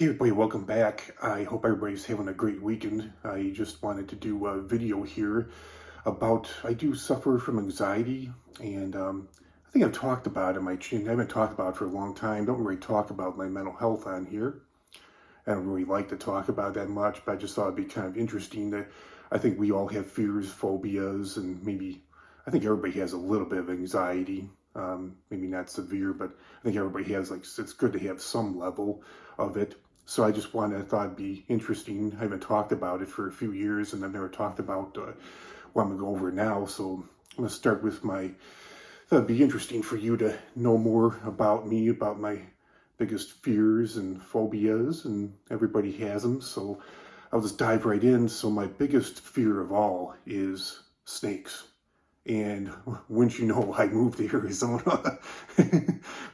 Hey everybody, welcome back. I hope everybody's having a great weekend. I just wanted to do a video here about, I do suffer from anxiety, and I think I've talked about it in my channel. I haven't talked about it for a long time. Don't really talk about my mental health on here. I don't really like to talk about that much, but I just thought it'd be kind of interesting that I think we all have fears, phobias, and maybe, I think everybody has a little bit of anxiety. Maybe not severe, but I think everybody has, like, it's good to have some level of it. So I thought it'd be interesting. I haven't talked about it for a few years, and I've never talked about what I'm gonna go over now. So I'm gonna start with thought it'd be interesting for you to know more about me, about my biggest fears and phobias, and everybody has them. So I'll just dive right in. So my biggest fear of all is snakes. And wouldn't you know, I moved to Arizona.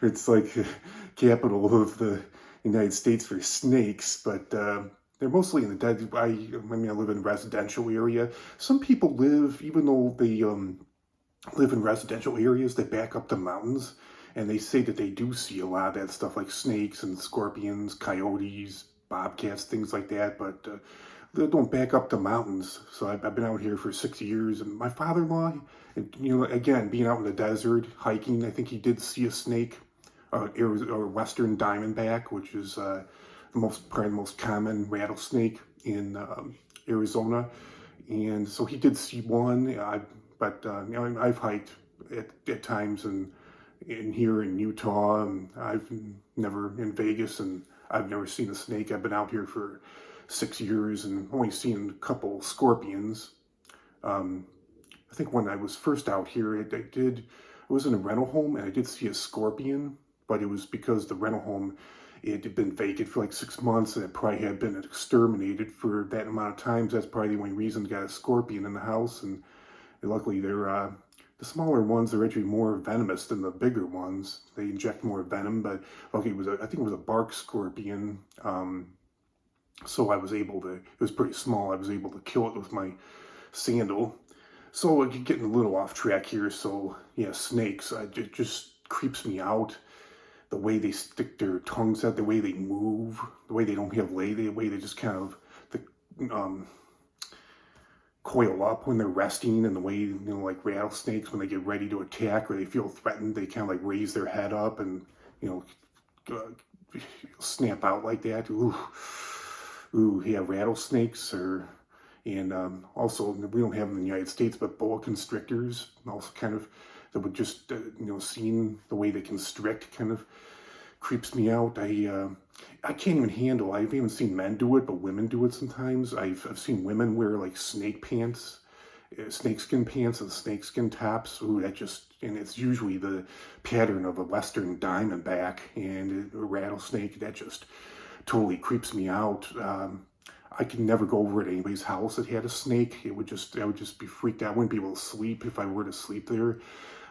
It's like the capital of the United States for snakes, but they're mostly in the dead. I live in a residential area. Some people live, even though they live in residential areas, they back up to mountains, and they say that they do see a lot of that stuff, like snakes and scorpions, coyotes, bobcats, things like that. But they don't back up to mountains. So I've been out here for 6 years, and my father-in-law, again, being out in the desert hiking, I think he did see a snake, or western diamondback, which is probably the most common rattlesnake in Arizona. And so he did see one. I've hiked at times in here in Utah, and I've never in Vegas, and I've never seen a snake. I've been out here for 6 years and only seen a couple scorpions. I think when I was first out here, I was in a rental home, and I did see a scorpion, but it was because the rental home, it had been vacant for like 6 months, and it probably had been exterminated for that amount of times. That's probably the only reason I got a scorpion in the house. And luckily, the smaller ones are actually more venomous than the bigger ones. They inject more venom, but luckily I think it was a bark scorpion. So I was able to, it was pretty small, I was able to kill it with my sandal. So we're getting a little off track here. So yeah, snakes, it just creeps me out. The way they stick their tongues out, the way they move, the way they don't have the way they just kind of um, coil up when they're resting, and the way, like rattlesnakes, when they get ready to attack or they feel threatened, they kind of like raise their head up and, snap out like that. Ooh, yeah, rattlesnakes and also, we don't have them in the United States, but boa constrictors also kind of, that would just, seeing the way they constrict kind of creeps me out. I can't even handle, I've even seen men do it, but women do it sometimes. I've seen women wear like snake pants, snakeskin pants and snakeskin tops. Ooh, and it's usually the pattern of a western diamondback and a rattlesnake. That just totally creeps me out. I could never go over at anybody's house that had a snake. I would just be freaked out. I wouldn't be able to sleep if I were to sleep there.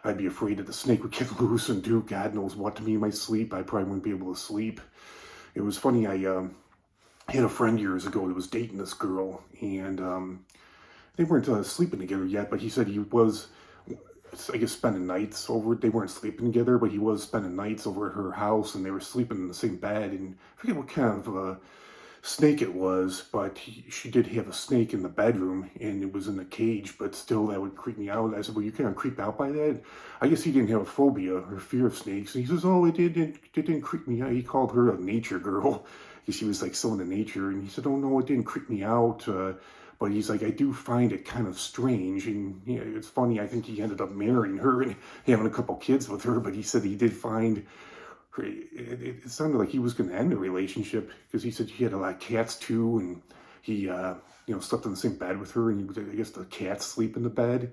I'd be afraid that the snake would get loose and do God knows what to me in my sleep. I probably wouldn't be able to sleep. It was funny, I had a friend years ago that was dating this girl, and they weren't sleeping together yet, but he said he was, I guess, spending nights over. They weren't sleeping together, but he was spending nights over at her house, and they were sleeping in the same bed. And I forget what kind of snake it was, but she did have a snake in the bedroom, and it was in the cage, but still that would creep me out. I said, well, you kind of creep out by that? I guess he didn't have a phobia or fear of snakes. And he says, oh, it didn't creep me out. He called her a nature girl because she was like so into nature. And he said, oh no, it didn't creep me out. But he's like, I do find it kind of strange. And it's funny, I think he ended up marrying her and having a couple kids with her, but he said he did find, it sounded like he was going to end the relationship, because he said he had a lot of cats too, and he slept in the same bed with her, and I guess the cats sleep in the bed,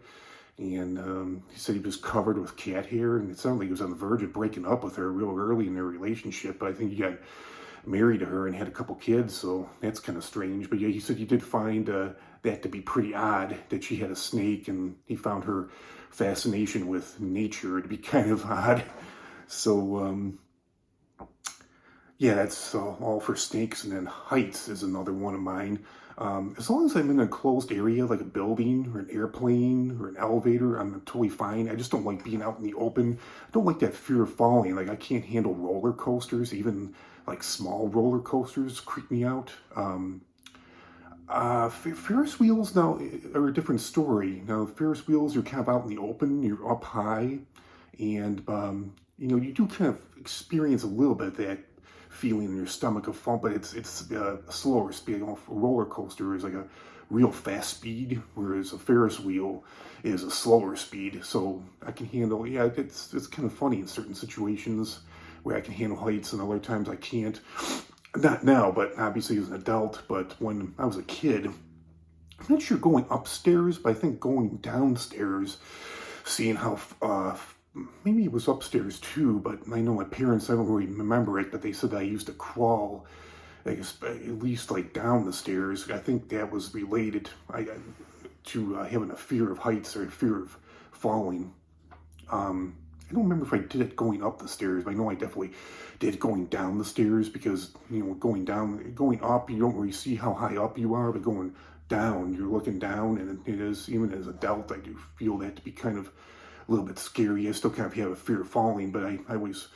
and he said he was covered with cat hair, and it sounded like he was on the verge of breaking up with her real early in their relationship. But I think he got married to her and had a couple kids, so that's kind of strange. But yeah, he said he did find that to be pretty odd, that she had a snake, and he found her fascination with nature to be kind of odd. So Yeah, that's all for snakes, and then heights is another one of mine. As long as I'm in a closed area like a building or an airplane or an elevator, I'm totally fine. I just don't like being out in the open. I don't like that fear of falling. Like I can't handle roller coasters, even like small roller coasters creep me out. Ferris wheels now are a different story. Now, Ferris wheels, you're kind of out in the open, you're up high, and you do kind of experience a little bit of that feeling in your stomach of fun, but it's a slower speed. A roller coaster is like a real fast speed, whereas a Ferris wheel is a slower speed. So I can handle. Yeah, it's kind of funny in certain situations where I can handle heights, and other times I can't. Not now, but obviously as an adult. But when I was a kid, I'm not sure going upstairs, but I think going downstairs, seeing how maybe it was upstairs too, but I know my parents, I don't really remember it, but they said I used to crawl, I guess, at least like down the stairs. I think that was related to having a fear of heights or a fear of falling. I don't remember if I did it going up the stairs, but I know I definitely did going down the stairs because, going up, you don't really see how high up you are, but going down, you're looking down, and it is, even as an adult, I do feel that to be kind of a little bit scary. I still kind of have a fear of falling, but I was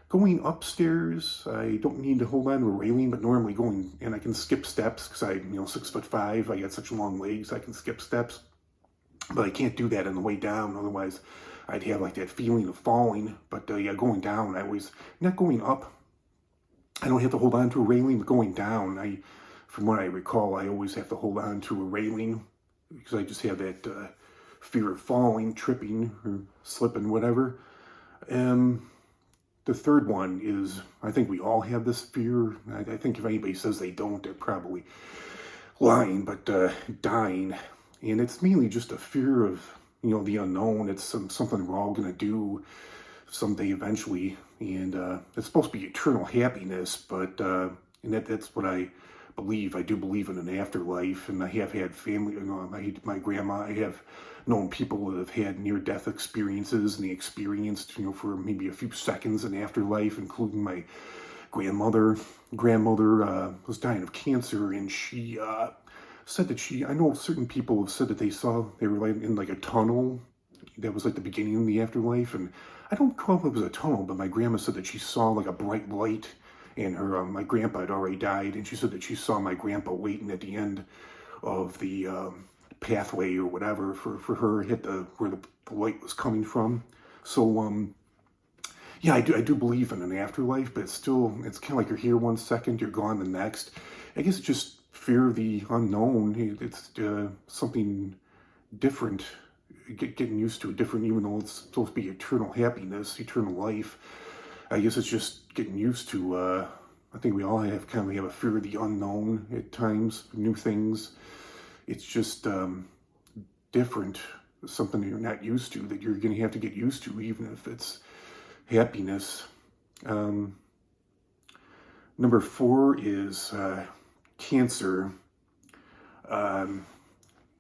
going upstairs. I don't need to hold on to a railing, but normally going, and I can skip steps because I'm 6'5". I got such long legs, I can skip steps, but I can't do that on the way down. Otherwise, I'd have like that feeling of falling. But yeah, going down, I always, not going up, I don't have to hold on to a railing, but going down, from what I recall, I always have to hold on to a railing because I just have that fear of falling, tripping, or slipping, whatever. Um, the third one is, I think we all have this fear. I think if anybody says they don't, they're probably lying, but dying. And it's mainly just a fear of, the unknown. It's something we're all going to do someday eventually. And it's supposed to be eternal happiness, but and that's what I believe. I do believe in an afterlife, and I have had family, my grandma, I have known people that have had near-death experiences, and they experienced, for maybe a few seconds an afterlife, including my grandmother. Grandmother was dying of cancer, and she said that I know certain people have said that they were like in like a tunnel that was like the beginning of the afterlife, and I don't recall if it was a tunnel, but my grandma said that she saw like a bright light, and my grandpa had already died, and she said that she saw my grandpa waiting at the end of the pathway or whatever for her hit where the light was coming from. So yeah, I do believe in an afterlife, but it's kind of like you're here one second, you're gone the next. I guess it's just fear of the unknown. It's something different, getting used to it different, even though it's supposed to be eternal happiness, eternal life. I guess it's just getting used to. I think we all have a fear of the unknown at times, new things. It's just different, something that you're not used to, that you're going to have to get used to, even if it's happiness. Um, Number 4 is cancer. It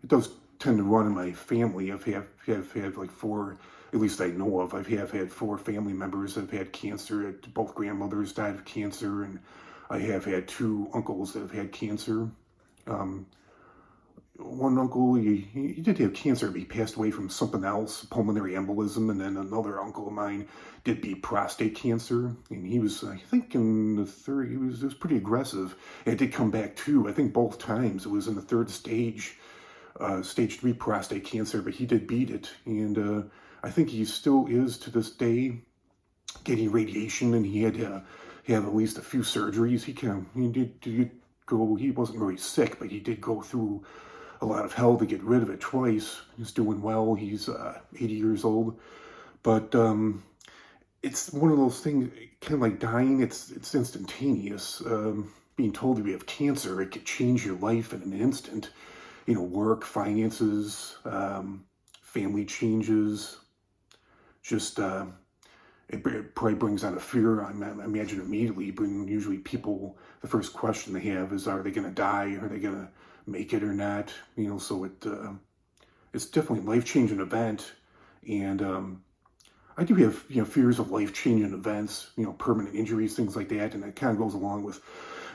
does tend to run in my family. Have had like 4, at least I know of. Have had 4 family members that have had cancer. Both grandmothers died of cancer, and I have had 2 uncles that have had cancer. Um, One uncle, he did have cancer, but he passed away from something else, pulmonary embolism, and then another uncle of mine did beat prostate cancer, and he was, I think, in the third. It was pretty aggressive. And it did come back too. I think both times it was in the third stage, stage 3 prostate cancer, but he did beat it, and I think he still is to this day getting radiation, and he had to have at least a few surgeries. He did go. He wasn't very sick, but he did go through a lot of hell to get rid of it twice. He's doing well. He's 80 years old, but it's one of those things, kind of like dying. It's instantaneous. Being told you have cancer, it could change your life in an instant. Work, finances, family changes. Just it probably brings out a fear. I imagine immediately. Usually people, the first question they have is, are they going to die? Are they going to make it or not? So it's definitely a life-changing event, and I do have, fears of life-changing events, permanent injuries, things like that, and it kind of goes along with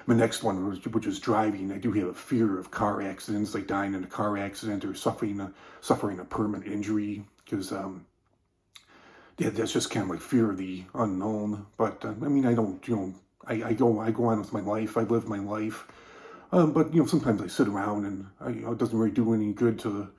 my next one, which is driving. I do have a fear of car accidents, like dying in a car accident or suffering a permanent injury, because yeah, that's just kind of like fear of the unknown. But I mean, I don't, I go on with my life. I live my life. But sometimes I sit around and it doesn't really do any good to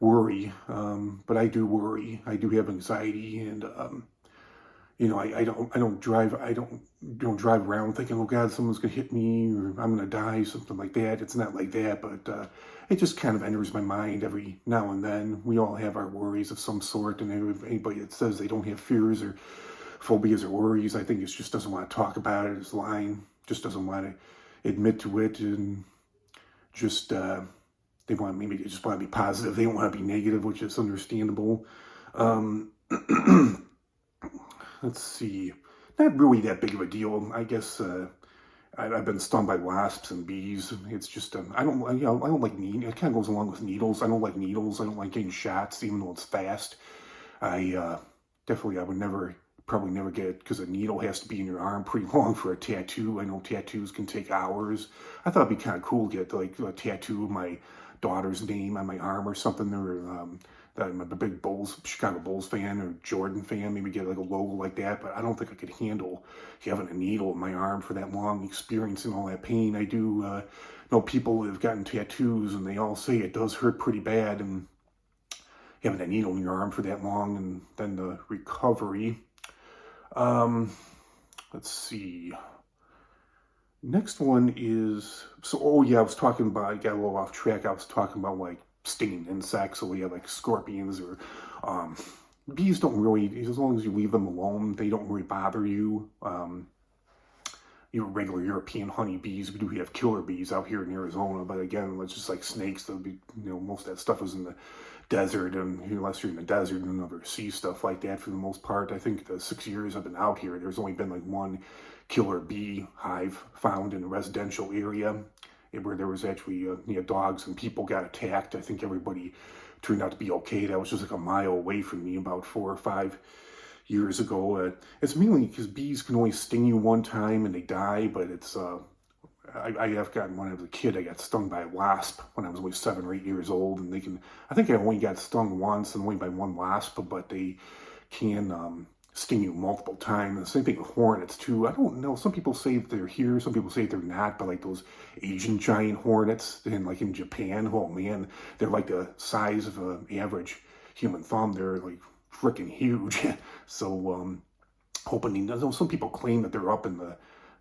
worry. But I do worry. I do have anxiety, and I don't drive around thinking, oh God, someone's gonna hit me or I'm gonna die, something like that. It's not like that, but it just kind of enters my mind every now and then. We all have our worries of some sort, and anybody that says they don't have fears or phobias or worries, I think it just doesn't want to talk about it. It's lying. Just doesn't want to admit to it, and just they just want to be positive. They don't want to be negative, which is understandable. Um, let's see. Not really that big of a deal, I guess. I've been stung by wasps and bees. It's just I don't like needles. It kind of goes along with needles. I don't like needles. I don't like getting shots, even though it's fast. I definitely I would never probably never get it because a needle has to be in your arm pretty long for a tattoo. I know tattoos can take hours. I thought it'd be kind of cool to get like a tattoo of my daughter's name on my arm or something, or that I'm a big Chicago Bulls fan or Jordan fan, maybe get like a logo like that, but I don't think I could handle having a needle in my arm for that long, experiencing all that pain. I do know people who have gotten tattoos and they all say it does hurt pretty bad, and having a needle in your arm for that long and then the recovery. Um, let's see. Next one is, oh yeah, I got a little off track. I was talking about like stinging insects, so we have like scorpions or um, bees don't really, as long as you leave them alone, they don't really bother you. Regular European honeybees, we do have killer bees out here in Arizona, but again, it's just like snakes. They'll be, most of that stuff is in the desert, and unless you're in the desert, you'll never see stuff like that for the most part. I think the 6 years I've been out here, there's only been like one killer bee hive found in a residential area where there was actually dogs and people got attacked. I think everybody turned out to be okay. That was just like a mile away from me about 4 or 5 years ago. It's mainly because bees can only sting you one time and they die, but it's I have gotten, when I was a kid, I got stung by a wasp when I was only 7 or 8 years old, and I think I only got stung once and only by one wasp, but they can sting you multiple times. And the same thing with hornets too. I don't know. Some people say that they're here, some people say they're not, but like those Asian giant hornets, and like in Japan, oh man, they're like the size of an average human thumb. They're like freaking huge. So hoping, some people claim that they're up in the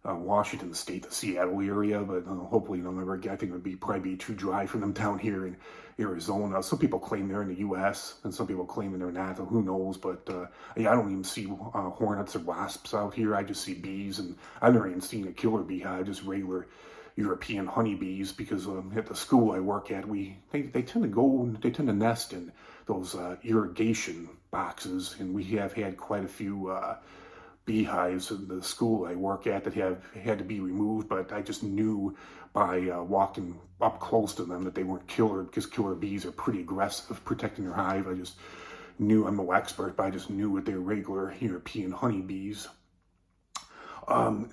Washington State, the Seattle area, but hopefully they'll never get. I think it would probably be too dry for them down here in Arizona. Some people claim they're in the U.S. and some people claim they're not. Who knows? But yeah, I don't even see hornets or wasps out here. I just see bees, and I've never even seen a killer bee hive, just regular European honeybees. Because at the school I work at, they tend to nest in those irrigation boxes, and we have had quite a few beehives in the school I work at that have had to be removed, but I just knew by walking up close to them that they weren't killer, because killer bees are pretty aggressive protecting their hive. I just knew, I'm no expert, but I just knew that they're regular European honeybees.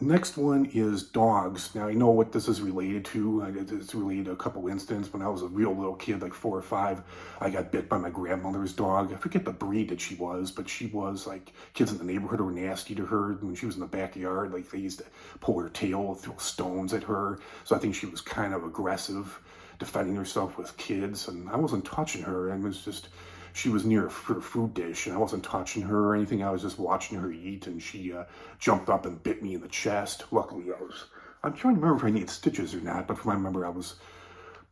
Next one is dogs. Now, I know what this is related to. It's related to a couple incidents. When I was a real little kid, like 4 or 5, I got bit by my grandmother's dog. I forget the breed that she was, but she was like, kids in the neighborhood were nasty to her. When she was in the backyard, like they used to pull her tail, throw stones at her. So I think she was kind of aggressive, defending herself with kids. And I wasn't touching her. And it was just, she was near her food dish, and I wasn't touching her or anything. I was just watching her eat, and she jumped up and bit me in the chest. Luckily, I'm trying to remember if I needed stitches or not, but from what I remember, I was,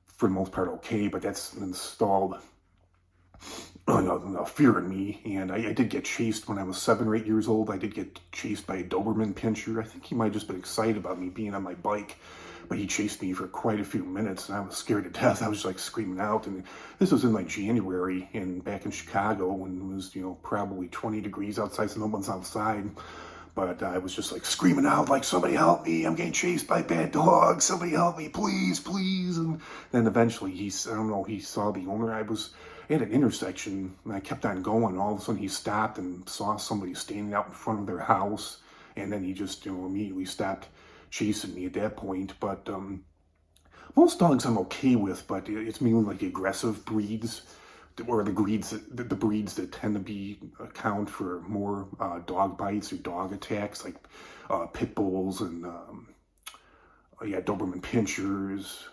for the most part, okay. But that's installed fear in me, and I did get chased when I was 7 or 8 years old. I did get chased by a Doberman pinscher. I think he might have just been excited about me being on my bike, but he chased me for quite a few minutes, and I was scared to death. I was like screaming out, and this was in like January, and back in Chicago when it was, probably 20 degrees outside, so no one's outside. But I was just like screaming out, like, somebody help me, I'm getting chased by bad dogs, somebody help me, please, please. And then eventually I don't know, he saw the owner I was at an intersection, and I kept on going. All of a sudden, he stopped and saw somebody standing out in front of their house, and then he just, immediately stopped chasing me at that point. But most dogs I'm okay with, but it's mainly like aggressive breeds, or the breeds that tend to be account for more dog bites or dog attacks, like pit bulls and yeah, Doberman Pinschers.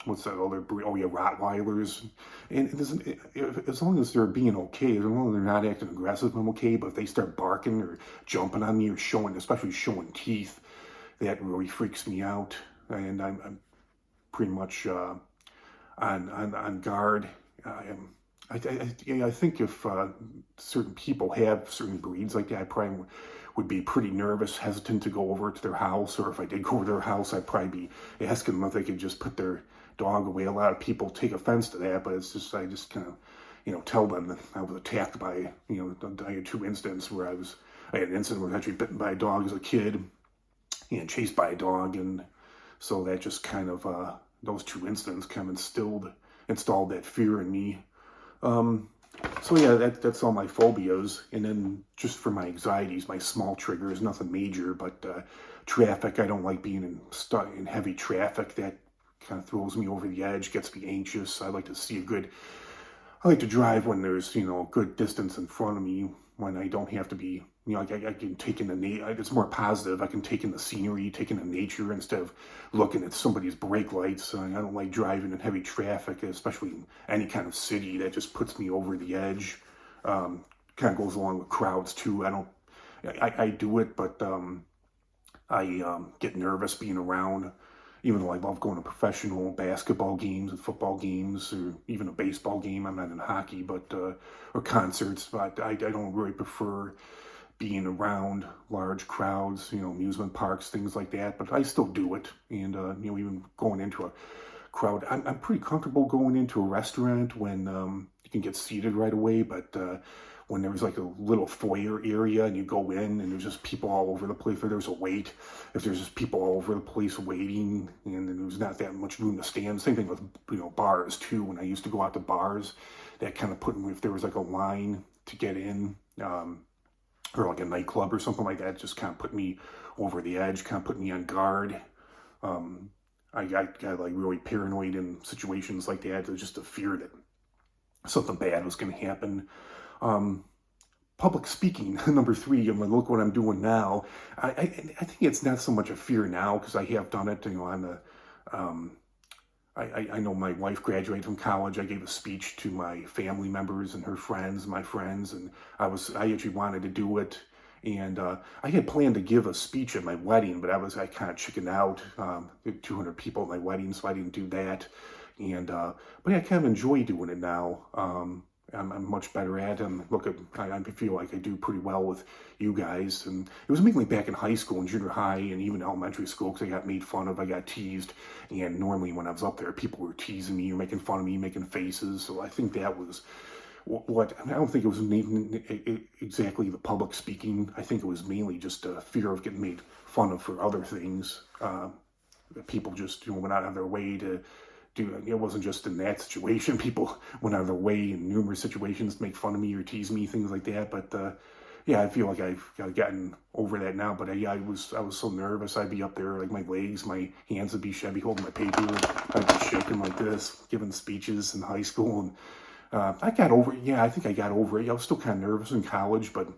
What's that other breed? Oh yeah, Rottweilers. And it doesn't, as long as they're being okay, as long as they're not acting aggressive, I'm okay. But if they start barking or jumping on me or showing, especially showing teeth, that really freaks me out. And I'm pretty much on guard. I think if certain people have certain breeds like that, I probably would be pretty nervous, hesitant to go over to their house. Or if I did go over to their house, I'd probably be asking them if they could just put their dog away. A lot of people take offense to that, but it's just, I just kind of, tell them that I was attacked by, I had two incidents where I had an incident where I was actually bitten by a dog as a kid and chased by a dog. And so that just kind of, those two incidents kind of installed that fear in me. So yeah, that's all my phobias. And then just for my anxieties, my small triggers, nothing major, but traffic. I don't like being in heavy traffic. That kind of throws me over the edge, gets me anxious. I like to drive when there's, a good distance in front of me, when I don't have to be, I can take in it's more positive. I can take in the scenery, take in the nature instead of looking at somebody's brake lights. I don't like driving in heavy traffic, especially in any kind of city. That just puts me over the edge. Kind of goes along with crowds too. I do it, but I get nervous being around, even though I love going to professional basketball games and football games, or even a baseball game. I'm not in hockey, but or concerts. But I don't really prefer being around large crowds, amusement parks, things like that. But I still do it, and even going into a crowd, I'm pretty comfortable going into a restaurant when you can get seated right away. But when there's like a little foyer area and you go in and there's just people all over the place, or there's a wait, if there's just people all over the place waiting and then there's not that much room to stand. Same thing with bars too. When I used to go out to bars, that kind of put me, if there was like a line to get in, or like a nightclub or something like that, just kind of put me over the edge, kind of put me on guard. I got like really paranoid in situations like that. There's just a fear that something bad was going to happen. Public speaking, number 3. I'm gonna look what I'm doing now. I think it's not so much a fear now because I have done it. I know my wife graduated from college. I gave a speech to my family members and her friends, my friends, and I actually wanted to do it. And I had planned to give a speech at my wedding, but I kind of chickened out. There were 200 people at my wedding, so I didn't do that. And but I kind of enjoy doing it now. I'm much better at it. I feel like I do pretty well with you guys. And it was mainly back in high school and junior high and even elementary school because I got made fun of, I got teased. And normally when I was up there, people were teasing me or making fun of me, making faces. So I think that was I don't think it was exactly the public speaking. I think it was mainly just a fear of getting made fun of for other things. People just went out of their way to it wasn't just in that situation. People went out of their way in numerous situations to make fun of me or tease me, things like that. But yeah, I feel like I've gotten over that now. But I was so nervous. I'd be up there, like my legs, my hands would be I'd be holding my paper, I'd be shaking like this, giving speeches in high school, and I got over it. Yeah, I think I got over it. I was still kind of nervous in college, but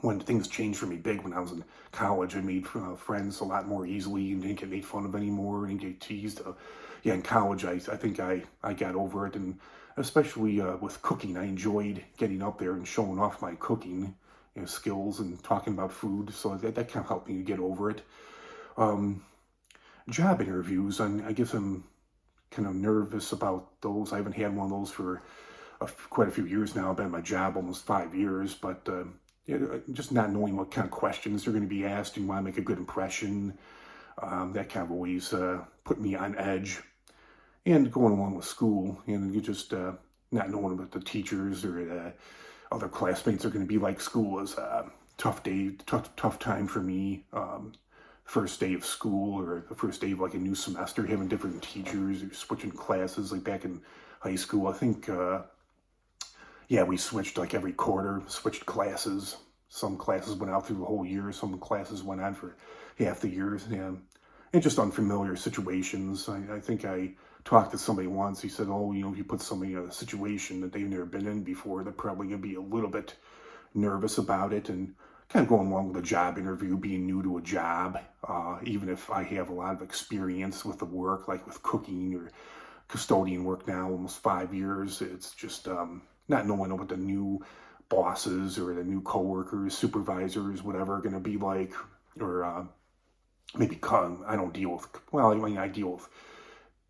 when things changed for me big when I was in college, I made friends a lot more easily and didn't get made fun of anymore, didn't get teased. Yeah, in college, I think I got over it, and especially with cooking, I enjoyed getting up there and showing off my cooking skills and talking about food, so that kind of helped me to get over it. Job interviews, I guess I'm kind of nervous about those. I haven't had one of those for quite a few years now. I've been at my job almost 5 years, but just not knowing what kind of questions they're going to be asked. You want to make a good impression. That kind of always put me on edge. And going along with school, you just not knowing what the teachers or other classmates are going to be like. School is a tough time for me. First day of school or the first day of like a new semester, having different teachers or switching classes. Like back in high school. I think, yeah, we switched like every quarter, switched classes. Some classes went out through the whole year. Some classes went on for half the year. And just unfamiliar situations. I think I talked to somebody once. He said, "Oh, if you put somebody in a situation that they've never been in before, they're probably going to be a little bit nervous about it." And kind of going along with a job interview, being new to a job, even if I have a lot of experience with the work, like with cooking or custodian work now, almost 5 years. It's just not knowing what the new bosses or the new coworkers, supervisors, whatever, are going to be like, or maybe I don't deal with. Well, I mean, I deal with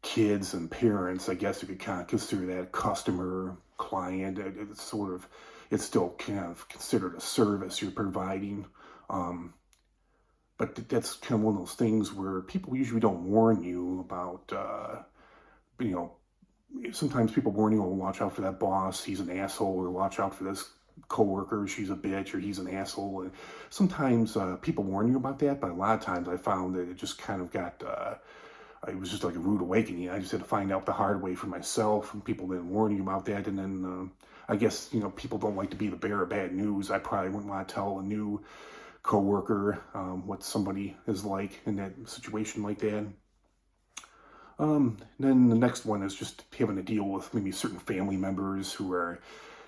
kids and parents. I guess you could kind of consider that customer, client. It's sort of, it's still kind of considered a service you're providing. Um, but that's kind of one of those things where people usually don't warn you about. You know, sometimes people warn you, "Oh, watch out for that boss. He's an asshole," or "Watch out for this coworker. She's a bitch," or "He's an asshole." And sometimes people warn you about that, but a lot of times I found that it just kind of got. It was just like a rude awakening. I just had to find out the hard way for myself, and people didn't warn you about that. And then I guess people don't like to be the bearer of bad news. I probably wouldn't want to tell a new coworker what somebody is like in that situation like that. Then the next one is just having to deal with maybe certain family members who are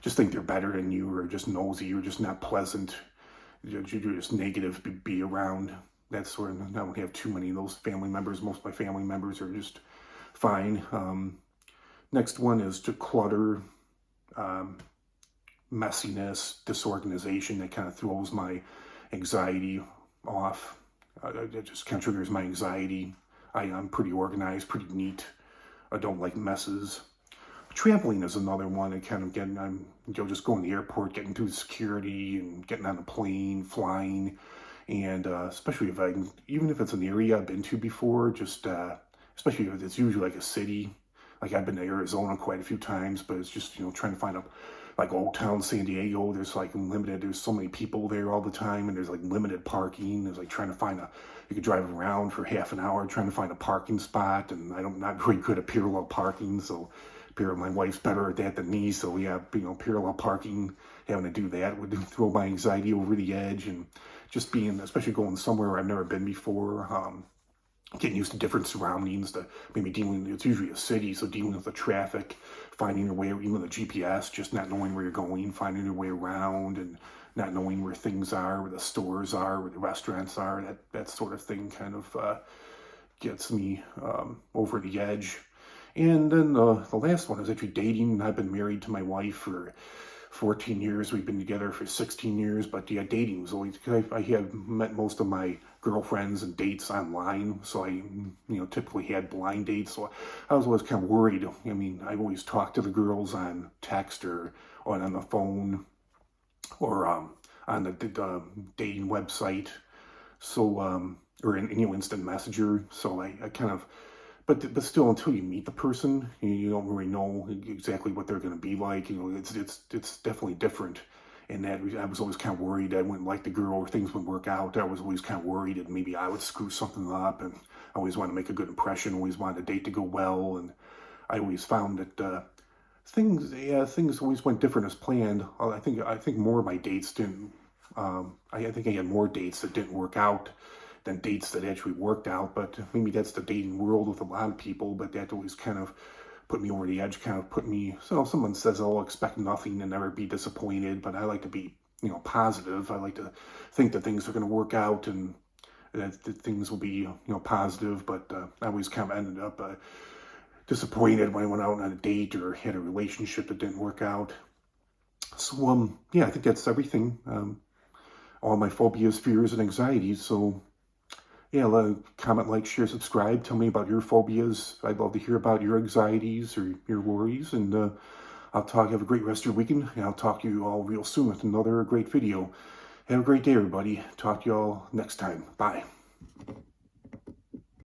just think they're better than you, or just nosy, or just not pleasant. You're just negative to be around. That sort of. I don't have too many of those family members. Most of my family members are just fine. Next one is to clutter, um, messiness, disorganization. That kind of throws my anxiety off. It just kind of triggers my anxiety. I'm pretty organized, pretty neat. I don't like messes. Traveling is another one. And kind of I'm just going to the airport, getting through security, and getting on a plane, flying, and especially even if it's an area I've been to before, just especially if it's usually like a city. Like I've been to Arizona quite a few times, but it's just trying to find a like Old Town San Diego. There's like limited. There's so many people there all the time, and there's like limited parking. There's like trying to find a. You could drive around for half an hour trying to find a parking spot, and I'm not very good at parallel parking, so my wife's better at that than me. So yeah, parallel parking, having to do that would throw my anxiety over the edge, and just especially going somewhere I've never been before. Getting used to different surroundings, maybe it's usually a city, so dealing with the traffic, finding your way, even the GPS, just not knowing where you're going, finding your way around, and not knowing where things are, where the stores are, where the restaurants are. That sort of thing kind of gets me over the edge. And then the last one is actually dating. I've been married to my wife for 14 years. We've been together for 16 years. But yeah, dating was always, I had met most of my girlfriends and dates online. So I, typically had blind dates. So I was always kind of worried. I mean, I always talked to the girls on text or on the phone or on the dating website. So, or in instant messenger. So I kind of, but still, until you meet the person, you don't really know exactly what they're going to be like. It's definitely different. And that I was always kind of worried I wouldn't like the girl or things wouldn't work out. I was always kind of worried that maybe I would screw something up. And I always wanted to make a good impression. Always wanted the date to go well. And I always found that things always went different as planned. I think more of my dates didn't. I think I had more dates that didn't work out than dates that actually worked out. But maybe that's the dating world with a lot of people. But that always kind of put me over the edge. Kind of put me. So someone says, "Oh, expect nothing and never be disappointed." But I like to be, positive. I like to think that things are going to work out and that things will be, positive. But I always kind of ended up disappointed when I went out on a date or had a relationship that didn't work out. So yeah, I think that's everything. All my phobias, fears, and anxieties. So yeah, comment, like, share, subscribe. Tell me about your phobias. I'd love to hear about your anxieties or your worries. And have a great rest of your weekend. And I'll talk to you all real soon with another great video. Have a great day, everybody. Talk to you all next time. Bye.